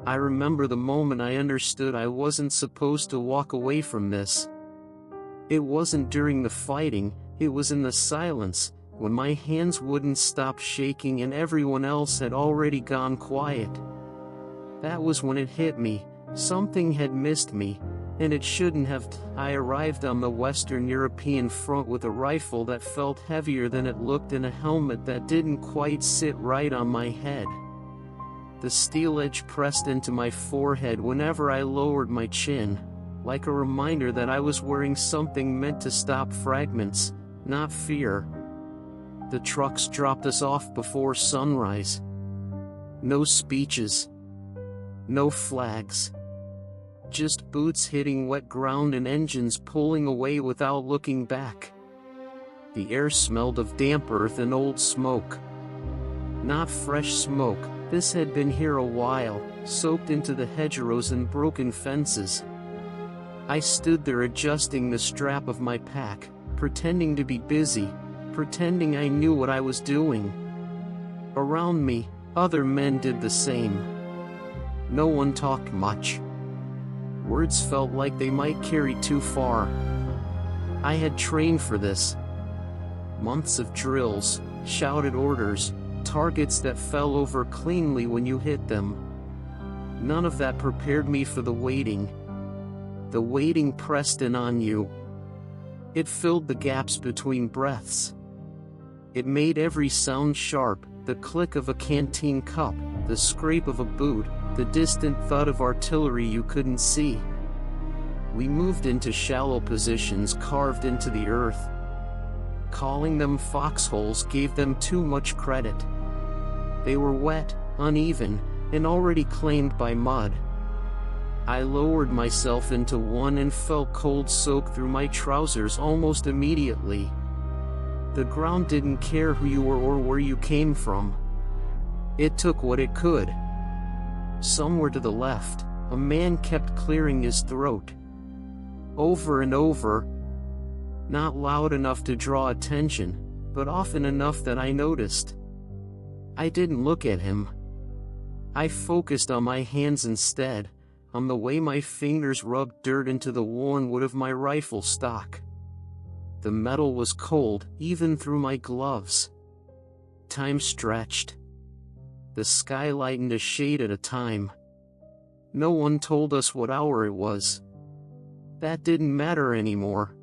I remember the moment I understood I wasn't supposed to walk away from this. It wasn't during the fighting, it was in the silence, when my hands wouldn't stop shaking and everyone else had already gone quiet. That was when it hit me, something had missed me, and it shouldn't have. I arrived on the Western European front with a rifle that felt heavier than it looked and a helmet that didn't quite sit right on my head. The steel edge pressed into my forehead whenever I lowered my chin, like a reminder that I was wearing something meant to stop fragments, not fear. The trucks dropped us off before sunrise. No speeches. No flags. Just boots hitting wet ground and engines pulling away without looking back. The air smelled of damp earth and old smoke. Not fresh smoke, this had been here a while, soaked into the hedgerows and broken fences. I stood there adjusting the strap of my pack, pretending to be busy, pretending I knew what I was doing. Around me, other men did the same. No one talked much. Words felt like they might carry too far. I had trained for this. Months of drills, shouted orders, targets that fell over cleanly when you hit them. None of that prepared me for the waiting. The waiting pressed in on you. It filled the gaps between breaths. It made every sound sharp, the click of a canteen cup, the scrape of a boot, the distant thud of artillery you couldn't see. We moved into shallow positions carved into the earth. Calling them foxholes gave them too much credit. They were wet, uneven, and already claimed by mud. I lowered myself into one and felt cold soak through my trousers almost immediately. The ground didn't care who you were or where you came from. It took what it could. Somewhere to the left, a man kept clearing his throat. Over and over. Not loud enough to draw attention, but often enough that I noticed. I didn't look at him. I focused on my hands instead, on the way my fingers rubbed dirt into the worn wood of my rifle stock. The metal was cold, even through my gloves. Time stretched. The sky lightened a shade at a time. No one told us what hour it was. That didn't matter anymore.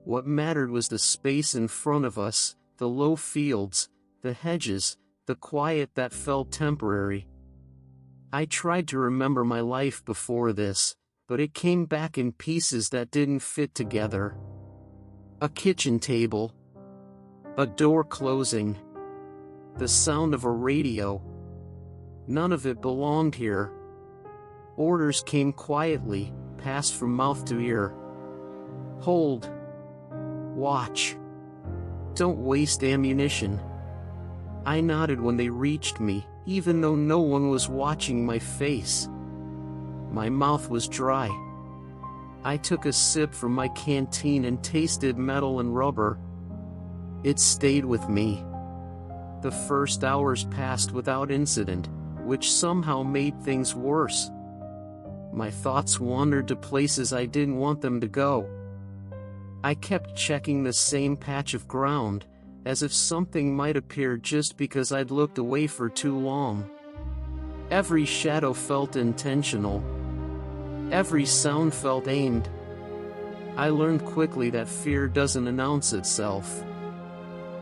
What mattered was the space in front of us, the low fields, the hedges, the quiet that felt temporary. I tried to remember my life before this, but it came back in pieces that didn't fit together. A kitchen table. A door closing. The sound of a radio. None of it belonged here. Orders came quietly, passed from mouth to ear. Hold. Watch. Don't waste ammunition. I nodded when they reached me, even though no one was watching my face. My mouth was dry. I took a sip from my canteen and tasted metal and rubber. It stayed with me. The first hours passed without incident, which somehow made things worse. My thoughts wandered to places I didn't want them to go. I kept checking the same patch of ground, as if something might appear just because I'd looked away for too long. Every shadow felt intentional. Every sound felt aimed. I learned quickly that fear doesn't announce itself.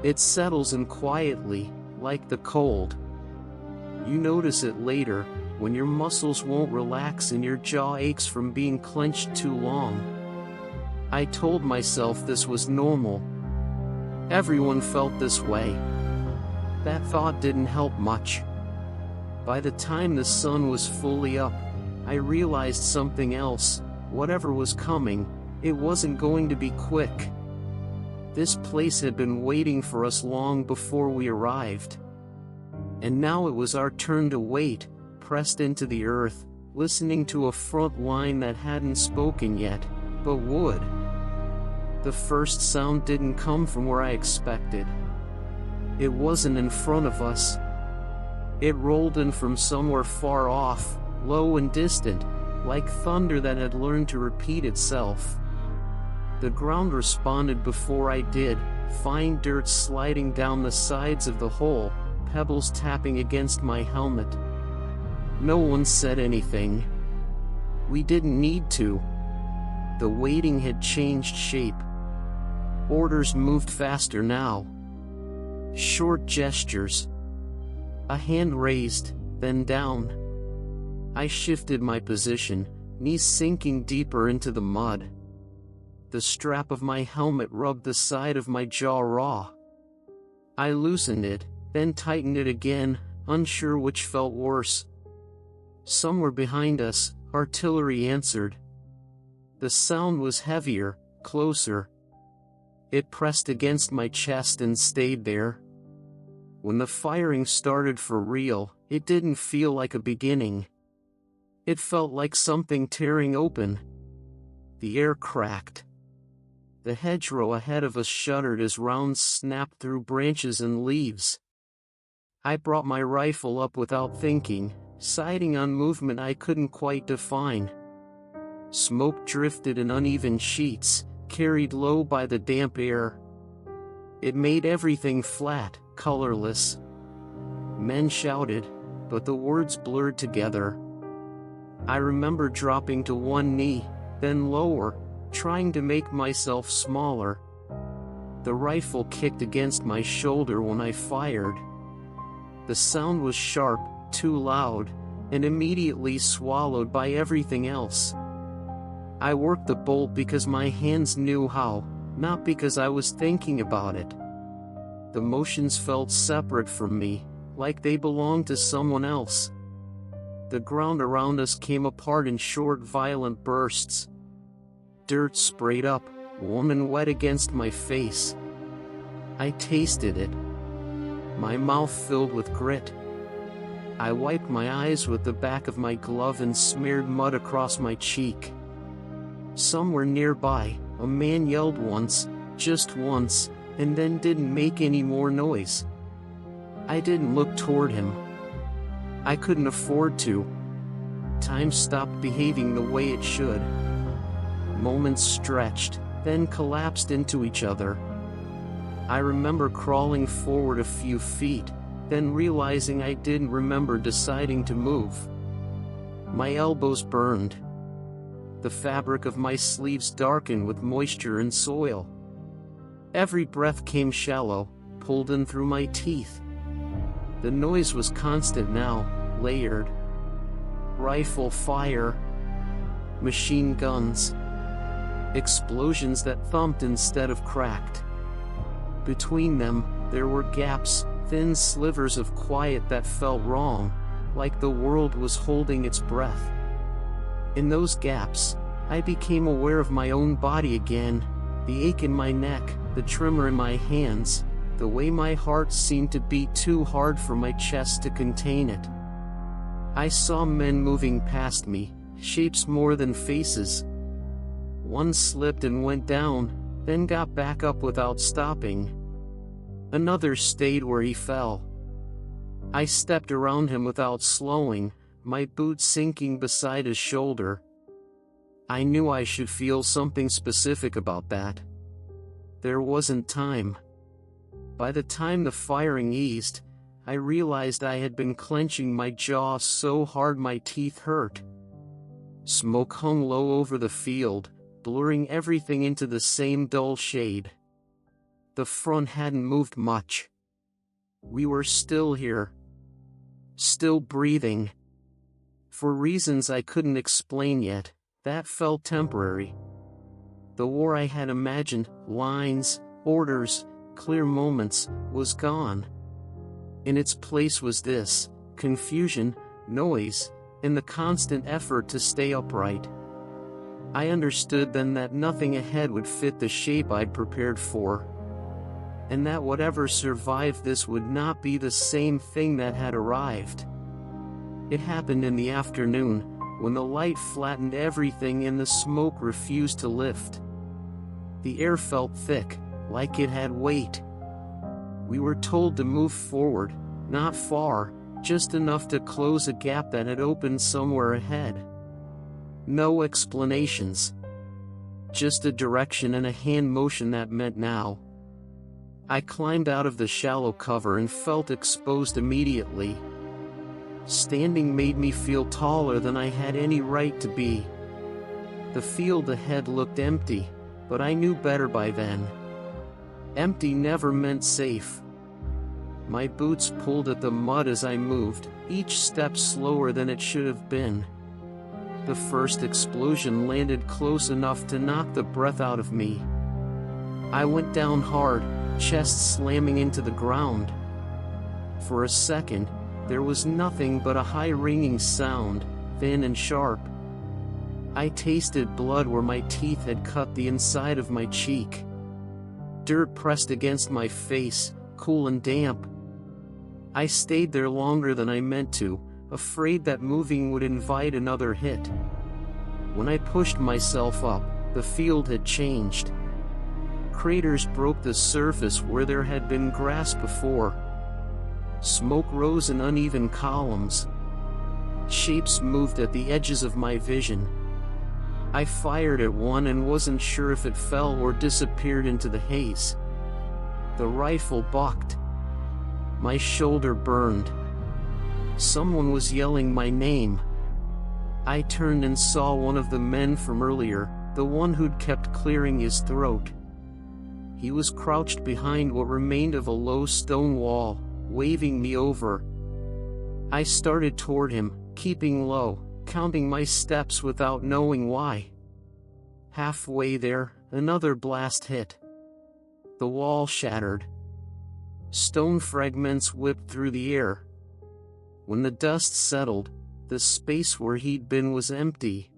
It settles in quietly, like the cold. You notice it later, when your muscles won't relax and your jaw aches from being clenched too long. I told myself this was normal. Everyone felt this way. That thought didn't help much. By the time the sun was fully up, I realized something else. Whatever was coming, it wasn't going to be quick. This place had been waiting for us long before we arrived. And now it was our turn to wait, pressed into the earth, listening to a front line that hadn't spoken yet, but would. The first sound didn't come from where I expected. It wasn't in front of us. It rolled in from somewhere far off, low and distant, like thunder that had learned to repeat itself. The ground responded before I did, fine dirt sliding down the sides of the hole, pebbles tapping against my helmet. No one said anything. We didn't need to. The waiting had changed shape. Orders moved faster now. Short gestures. A hand raised, then down. I shifted my position, knees sinking deeper into the mud. The strap of my helmet rubbed the side of my jaw raw. I loosened it, then tightened it again, unsure which felt worse. Somewhere behind us, artillery answered. The sound was heavier, closer. It pressed against my chest and stayed there. When the firing started for real, it didn't feel like a beginning. It felt like something tearing open. The air cracked. The hedgerow ahead of us shuddered as rounds snapped through branches and leaves. I brought my rifle up without thinking, sighting on movement I couldn't quite define. Smoke drifted in uneven sheets, carried low by the damp air. It made everything flat, colorless. Men shouted, but the words blurred together. I remember dropping to one knee, then lower, trying to make myself smaller. The rifle kicked against my shoulder when I fired. The sound was sharp, too loud, and immediately swallowed by everything else. I worked the bolt because my hands knew how, not because I was thinking about it. The motions felt separate from me, like they belonged to someone else. The ground around us came apart in short, violent bursts. Dirt sprayed up, warm and wet against my face. I tasted it. My mouth filled with grit. I wiped my eyes with the back of my glove and smeared mud across my cheek. Somewhere nearby, a man yelled once, just once, and then didn't make any more noise. I didn't look toward him. I couldn't afford to. Time stopped behaving the way it should. Moments stretched, then collapsed into each other. I remember crawling forward a few feet, then realizing I didn't remember deciding to move. My elbows burned. The fabric of my sleeves darkened with moisture and soil. Every breath came shallow, pulled in through my teeth. The noise was constant now, layered. Rifle fire. Machine guns. Explosions that thumped instead of cracked. Between them, there were gaps, thin slivers of quiet that felt wrong, like the world was holding its breath. In those gaps, I became aware of my own body again, the ache in my neck, the tremor in my hands, the way my heart seemed to beat too hard for my chest to contain it. I saw men moving past me, shapes more than faces. One slipped and went down, then got back up without stopping. Another stayed where he fell. I stepped around him without slowing, my boot sinking beside his shoulder. I knew I should feel something specific about that. There wasn't time. By the time the firing eased, I realized I had been clenching my jaw so hard my teeth hurt. Smoke hung low over the field, blurring everything into the same dull shade. The front hadn't moved much. We were still here. Still breathing. For reasons I couldn't explain yet, that felt temporary. The war I had imagined, lines, orders, clear moments, was gone. In its place was this, confusion, noise, and the constant effort to stay upright. I understood then that nothing ahead would fit the shape I'd prepared for, and that whatever survived this would not be the same thing that had arrived. It happened in the afternoon, when the light flattened everything and the smoke refused to lift. The air felt thick, like it had weight. We were told to move forward, not far, just enough to close a gap that had opened somewhere ahead. No explanations. Just a direction and a hand motion that meant now. I climbed out of the shallow cover and felt exposed immediately. Standing made me feel taller than I had any right to be. The field ahead looked empty, but I knew better by then. Empty never meant safe. My boots pulled at the mud as I moved, each step slower than it should have been. The first explosion landed close enough to knock the breath out of me. I went down hard, chest slamming into the ground. For a second, there was nothing but a high ringing sound, thin and sharp. I tasted blood where my teeth had cut the inside of my cheek. Dirt pressed against my face, cool and damp. I stayed there longer than I meant to, afraid that moving would invite another hit. When I pushed myself up, the field had changed. Craters broke the surface where there had been grass before. Smoke rose in uneven columns. Shapes moved at the edges of my vision. I fired at one and wasn't sure if it fell or disappeared into the haze. The rifle bucked. My shoulder burned. Someone was yelling my name. I turned and saw one of the men from earlier, the one who'd kept clearing his throat. He was crouched behind what remained of a low stone wall, waving me over. I started toward him, keeping low, counting my steps without knowing why. Halfway there, another blast hit. The wall shattered. Stone fragments whipped through the air. When the dust settled, the space where he'd been was empty.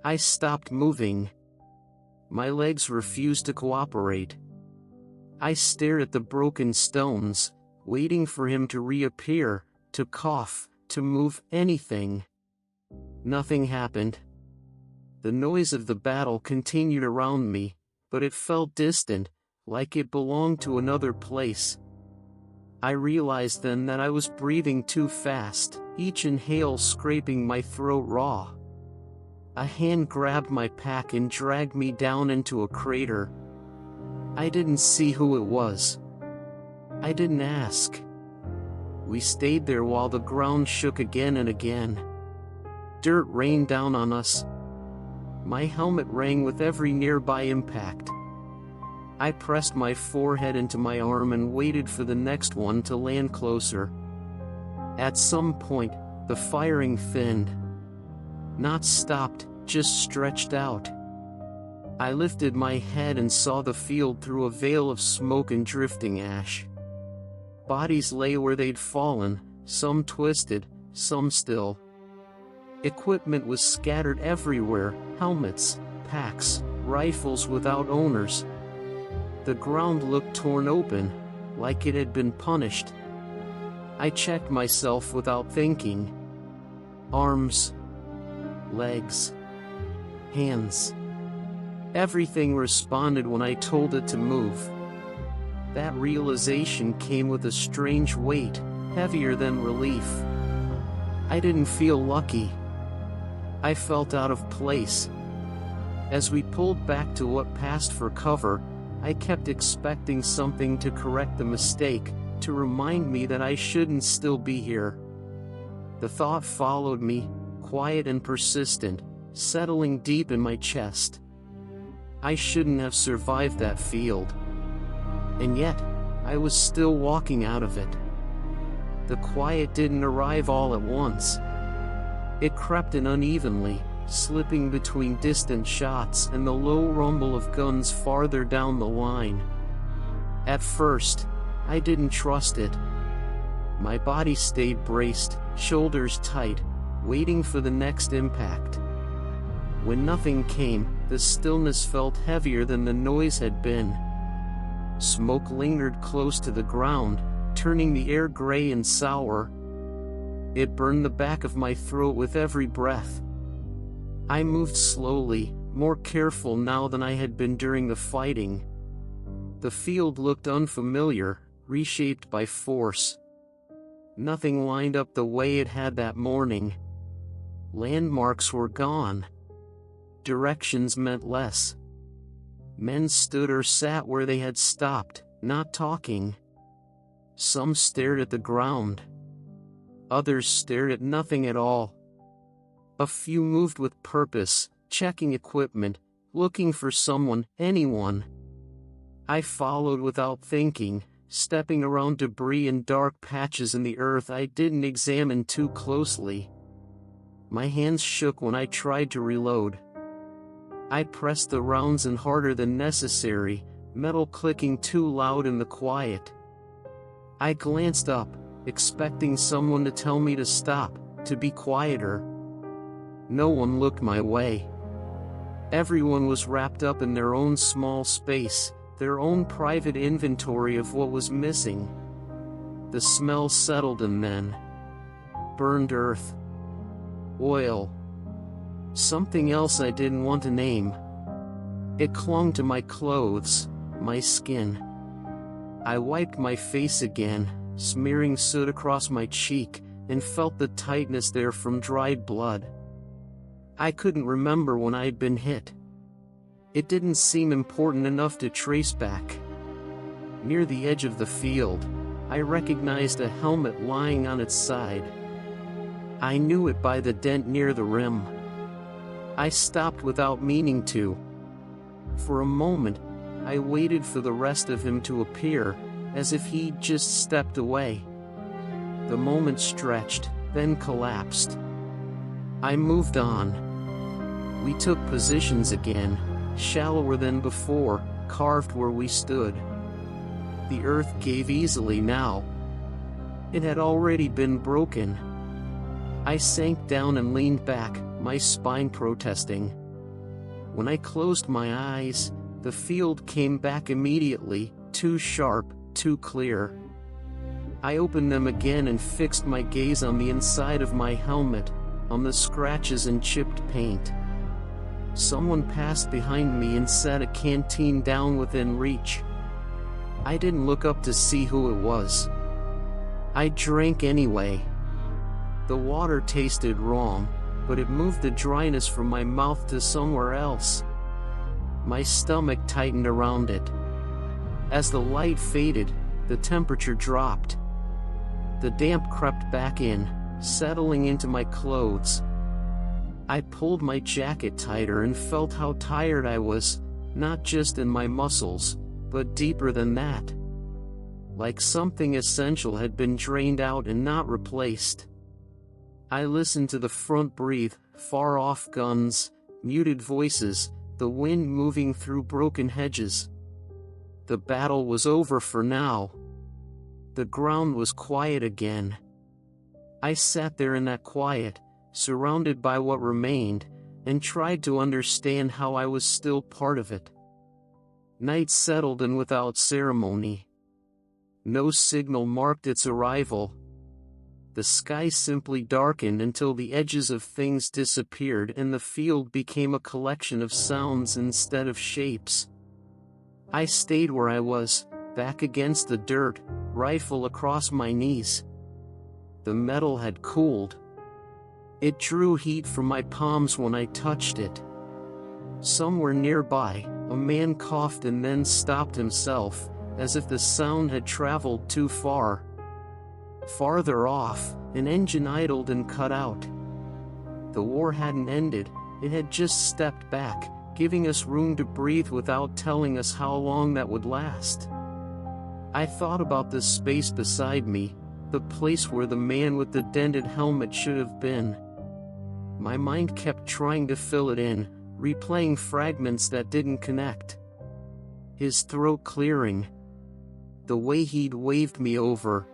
I stopped moving. My legs refused to cooperate. I stared at the broken stones, waiting for him to reappear, to cough, to move anything. Nothing happened. The noise of the battle continued around me, but it felt distant, like it belonged to another place. I realized then that I was breathing too fast, each inhale scraping my throat raw. A hand grabbed my pack and dragged me down into a crater. I didn't see who it was. I didn't ask. We stayed there while the ground shook again and again. Dirt rained down on us. My helmet rang with every nearby impact. I pressed my forehead into my arm and waited for the next one to land closer. At some point, the firing thinned. Not stopped, just stretched out. I lifted my head and saw the field through a veil of smoke and drifting ash. Bodies lay where they'd fallen, some twisted, some still. Equipment was scattered everywhere, helmets, packs, rifles without owners. The ground looked torn open, like it had been punished. I checked myself without thinking. Arms, legs, hands. Everything responded when I told it to move. That realization came with a strange weight, heavier than relief. I didn't feel lucky. I felt out of place. As we pulled back to what passed for cover, I kept expecting something to correct the mistake, to remind me that I shouldn't still be here. The thought followed me, quiet and persistent, settling deep in my chest. I shouldn't have survived that field. And yet, I was still walking out of it. The quiet didn't arrive all at once. It crept in unevenly, slipping between distant shots and the low rumble of guns farther down the line. At first, I didn't trust it. My body stayed braced, shoulders tight, waiting for the next impact. When nothing came, the stillness felt heavier than the noise had been. Smoke lingered close to the ground, turning the air gray and sour. It burned the back of my throat with every breath. I moved slowly, more careful now than I had been during the fighting. The field looked unfamiliar, reshaped by force. Nothing lined up the way it had that morning. Landmarks were gone. Directions meant less. Men stood or sat where they had stopped, not talking. Some stared at the ground. Others stared at nothing at all. A few moved with purpose, checking equipment, looking for someone, anyone. I followed without thinking, stepping around debris and dark patches in the earth I didn't examine too closely. My hands shook when I tried to reload. I pressed the rounds in harder than necessary, metal clicking too loud in the quiet. I glanced up, expecting someone to tell me to stop, to be quieter. No one looked my way. Everyone was wrapped up in their own small space, their own private inventory of what was missing. The smell settled and then burned earth, oil, something else I didn't want to name. It clung to my clothes, my skin. I wiped my face again, smearing soot across my cheek, and felt the tightness there from dried blood. I couldn't remember when I had been hit. It didn't seem important enough to trace back. Near the edge of the field, I recognized a helmet lying on its side. I knew it by the dent near the rim. I stopped without meaning to. For a moment, I waited for the rest of him to appear, as if he'd just stepped away. The moment stretched, then collapsed. I moved on. We took positions again, shallower than before, carved where we stood. The earth gave easily now. It had already been broken. I sank down and leaned back, my spine protesting. When I closed my eyes, the field came back immediately, too sharp, too clear. I opened them again and fixed my gaze on the inside of my helmet, on the scratches and chipped paint. Someone passed behind me and set a canteen down within reach. I didn't look up to see who it was. I drank anyway. The water tasted wrong, but it moved the dryness from my mouth to somewhere else. My stomach tightened around it. As the light faded, the temperature dropped. The damp crept back in, settling into my clothes. I pulled my jacket tighter and felt how tired I was, not just in my muscles, but deeper than that. Like something essential had been drained out and not replaced. I listened to the front breathe, far-off guns, muted voices, the wind moving through broken hedges. The battle was over for now. The ground was quiet again. I sat there in that quiet, surrounded by what remained, and tried to understand how I was still part of it. Night settled in without ceremony. No signal marked its arrival. The sky simply darkened until the edges of things disappeared and the field became a collection of sounds instead of shapes. I stayed where I was, back against the dirt, rifle across my knees. The metal had cooled. It drew heat from my palms when I touched it. Somewhere nearby, a man coughed and then stopped himself, as if the sound had traveled too far. Farther off, an engine idled and cut out. The war hadn't ended, it had just stepped back, giving us room to breathe without telling us how long that would last. I thought about the space beside me, the place where the man with the dented helmet should have been. My mind kept trying to fill it in, replaying fragments that didn't connect. His throat clearing. The way he'd waved me over.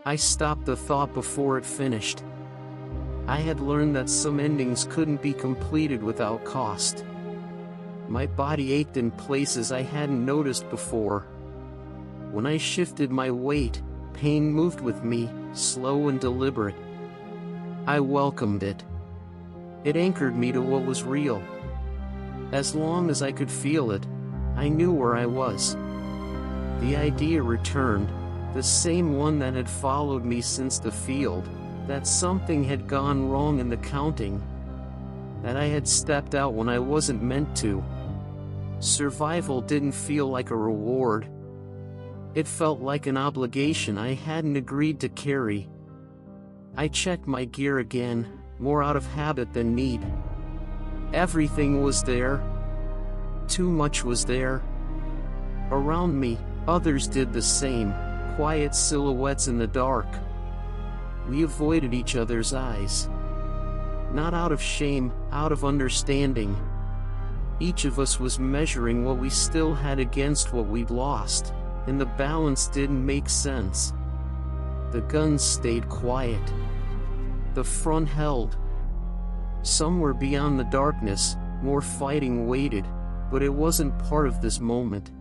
I stopped the thought before it finished. I had learned that some endings couldn't be completed without cost. My body ached in places I hadn't noticed before. When I shifted my weight, pain moved with me, slow and deliberate. I welcomed it. It anchored me to what was real. As long as I could feel it, I knew where I was. The idea returned, The same one that had followed me since the field, that something had gone wrong in the counting, that I had stepped out when I wasn't meant to. Survival didn't feel like a reward. It felt like an obligation I hadn't agreed to carry. I checked my gear again, more out of habit than need. Everything was there. Too much was there. Around me, others did the same, quiet silhouettes in the dark. We avoided each other's eyes. Not out of shame, out of understanding. Each of us was measuring what we still had against what we'd lost, and the balance didn't make sense. The guns stayed quiet. The front held. Somewhere beyond the darkness, more fighting waited, but it wasn't part of this moment.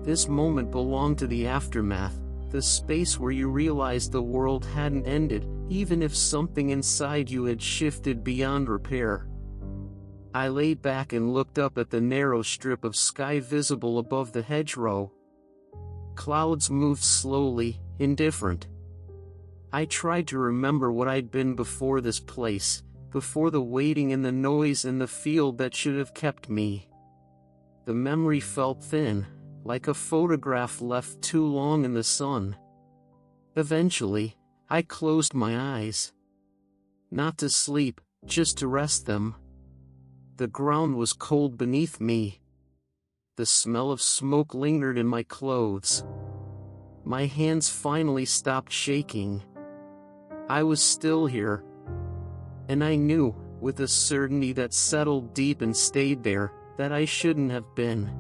This moment belonged to the aftermath, the space where you realized the world hadn't ended, even if something inside you had shifted beyond repair. I lay back and looked up at the narrow strip of sky visible above the hedgerow. Clouds moved slowly, indifferent. I tried to remember what I'd been before this place, before the waiting and the noise and the field that should have kept me. The memory felt thin, like a photograph left too long in the sun. Eventually, I closed my eyes. Not to sleep, just to rest them. The ground was cold beneath me. The smell of smoke lingered in my clothes. My hands finally stopped shaking. I was still here. And I knew, with a certainty that settled deep and stayed there, that I shouldn't have been.